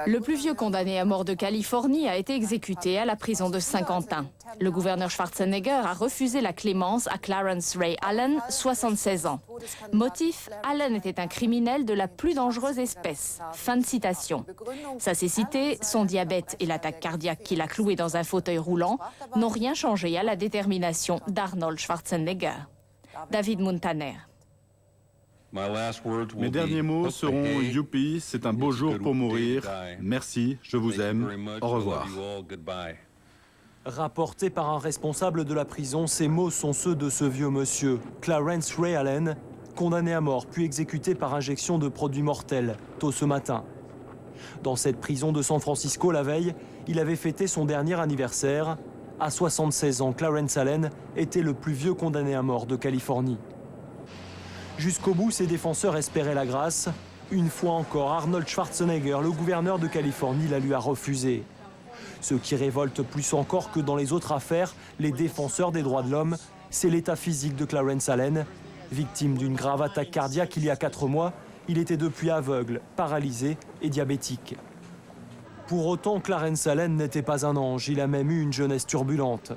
Le plus vieux condamné à mort de Californie a été exécuté à la prison de Saint-Quentin. Le gouverneur Schwarzenegger a refusé la clémence à Clarence Ray Allen, 76 ans. Motif, Allen était un criminel de la plus dangereuse espèce. Fin de citation. Sa cécité, son diabète et l'attaque cardiaque qui l'a cloué dans un fauteuil roulant n'ont rien changé à la détermination d'Arnold Schwarzenegger. David Muntaner. Mes derniers mots seront « Youpi, c'est un beau jour pour mourir. Merci, je vous aime. Au revoir ». Rapportés par un responsable de la prison, ces mots sont ceux de ce vieux monsieur, Clarence Ray Allen, condamné à mort puis exécuté par injection de produits mortels, tôt ce matin. Dans cette prison de San Francisco, la veille, il avait fêté son dernier anniversaire. À 76 ans, Clarence Allen était le plus vieux condamné à mort de Californie. Jusqu'au bout, ses défenseurs espéraient la grâce. Une fois encore, Arnold Schwarzenegger, le gouverneur de Californie, la lui a refusé. Ce qui révolte plus encore que dans les autres affaires, les défenseurs des droits de l'homme, c'est l'état physique de Clarence Allen. Victime d'une grave attaque cardiaque il y a 4 mois, il était depuis aveugle, paralysé et diabétique. Pour autant, Clarence Allen n'était pas un ange, il a même eu une jeunesse turbulente.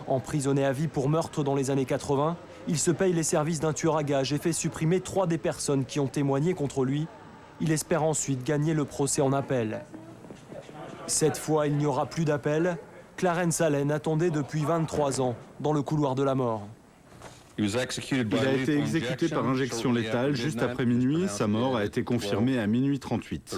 Emprisonné à vie pour meurtre dans les années 80, il se paye les services d'un tueur à gages et fait supprimer 3 des personnes qui ont témoigné contre lui. Il espère ensuite gagner le procès en appel. Cette fois, il n'y aura plus d'appel. Clarence Allen attendait depuis 23 ans dans le couloir de la mort. Il a été exécuté par injection létale juste après minuit. Sa mort a été confirmée à minuit 38.